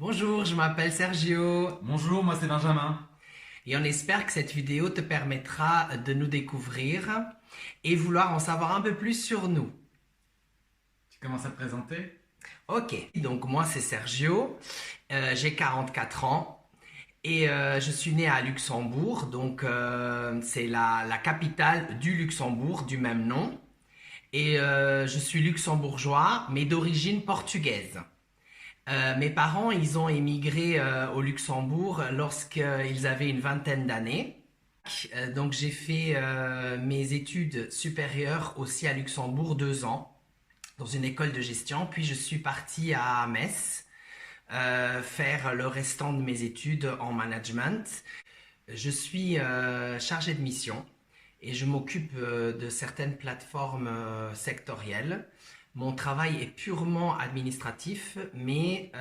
Bonjour, je m'appelle Sergio Bonjour, moi c'est Benjamin. et on espère que cette vidéo te permettra de nous découvrir et vouloir en savoir un peu plus sur nous. Tu commences à te présenter? Ok, donc moi c'est Sergio, j'ai 44 ans et je suis né à Luxembourg, donc c'est la capitale du Luxembourg du même nom. Et je suis luxembourgeois mais d'origine portugaise. Mes parents, ils ont émigré au Luxembourg lorsqu'ils avaient une vingtaine d'années. Donc j'ai fait mes études supérieures aussi à Luxembourg 2 ans dans une école de gestion. Puis je suis parti à Metz faire le restant de mes études en management. Je suis chargé de mission et je m'occupe de certaines plateformes sectorielles. Mon travail est purement administratif, mais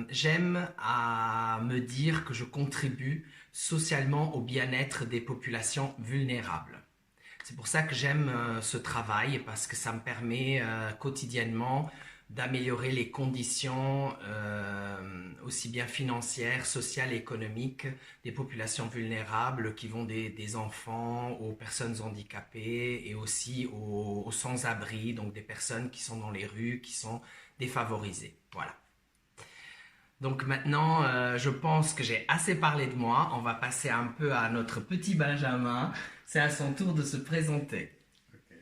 j'aime à me dire que je contribue socialement au bien-être des populations vulnérables. C'est pour ça que j'aime ce travail, parce que ça me permet quotidiennement d'améliorer les conditions aussi bien financières, sociales et économiques des populations vulnérables qui vont des enfants aux personnes handicapées et aussi aux sans-abri, donc des personnes qui sont dans les rues, qui sont défavorisées. Voilà. Donc maintenant, je pense que j'ai assez parlé de moi. On va passer un peu à notre petit Benjamin. C'est à son tour de se présenter. Ok.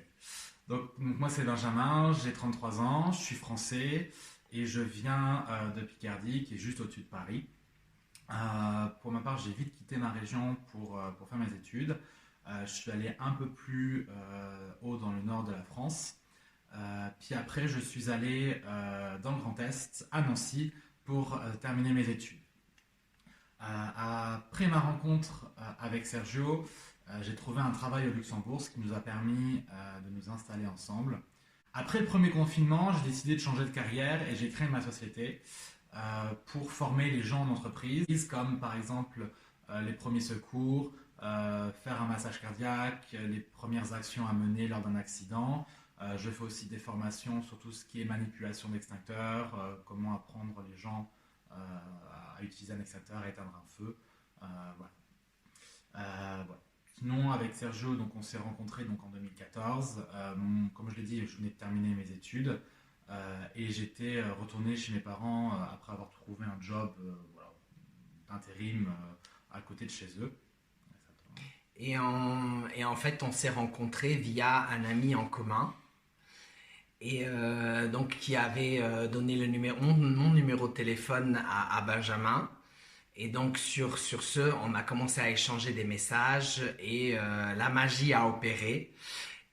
Donc, moi c'est Benjamin, j'ai 33 ans, je suis français et je viens de Picardie qui est juste au-dessus de Paris. Pour ma part, j'ai vite quitté ma région pour faire mes études. Je suis allé un peu plus haut dans le nord de la France. Puis après, je suis allé dans le Grand Est, à Nancy, pour terminer mes études. Après ma rencontre avec Sergio, j'ai trouvé un travail au Luxembourg, ce qui nous a permis de nous installer ensemble. Après le premier confinement, j'ai décidé de changer de carrière et j'ai créé ma société pour former les gens en entreprise, comme par exemple les premiers secours, faire un massage cardiaque, les premières actions à mener lors d'un accident. Je fais aussi des formations sur tout ce qui est manipulation d'extincteurs, comment apprendre les gens à utiliser un extincteur, à éteindre un feu. Voilà. Voilà. Sinon, avec Sergio, donc on s'est rencontrés donc en 2014. Comme je l'ai dit, je venais de terminer mes études et j'étais retourné chez mes parents après avoir trouvé un job voilà, d'intérim à côté de chez eux. Et en fait, on s'est rencontrés via un ami en commun. Et donc, qui avait donné mon numéro de téléphone à Benjamin. Et donc, sur ce, on a commencé à échanger des messages et la magie a opéré.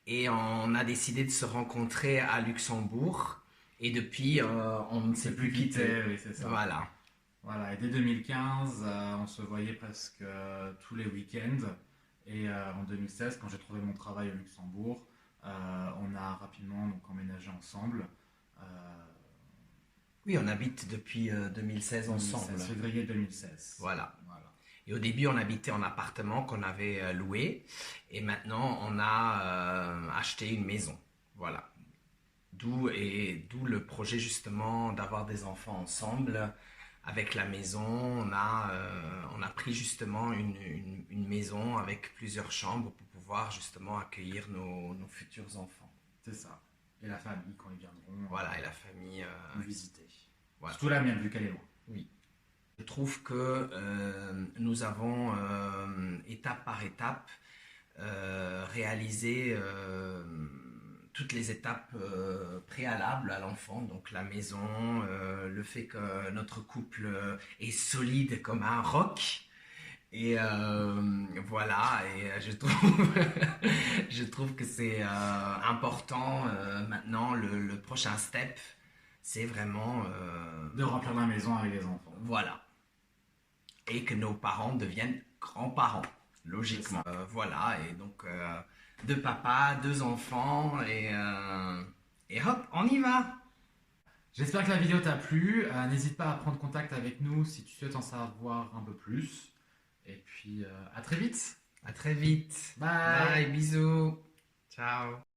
Et on a décidé de se rencontrer à Luxembourg. Et depuis, on ne s'est C'est plus plus quitté, quitté. oui, c'est ça. Voilà. Voilà, et dès 2015, on se voyait presque tous les week-ends. Et en 2016, quand j'ai trouvé mon travail au Luxembourg, on a rapidement donc, emménagé ensemble. Euh, Oui, on habite depuis 2016 ensemble. 2016, février 2016. Voilà. Voilà. Et au début, on habitait en appartement qu'on avait loué. Et maintenant, on a acheté une maison. Voilà. D'où le projet justement d'avoir des enfants ensemble. Avec la maison, on a pris justement une maison avec plusieurs chambres pour pouvoir justement accueillir nos futurs enfants. C'est ça. Et la famille, quand ils viendront Voilà, et la famille. nous visiter. Voilà. Surtout la mienne, vu qu'elle est loin. Oui. Je trouve que nous avons, étape par étape, réalisé toutes les étapes préalables à l'enfant, donc la maison, le fait que notre couple est solide comme un roc. Et voilà, et je trouve que c'est important maintenant. Le prochain step, c'est vraiment De remplir la maison avec les enfants. voilà, et que nos parents deviennent grands-parents, C'est logiquement. ça. Voilà, et donc deux papas, deux enfants, et hop, on y va. J'espère que la vidéo t'a plu. N'hésite pas à prendre contact avec nous si tu souhaites en savoir un peu plus. Et puis, à très vite. À très vite. Bye. Bye, bisous. Ciao.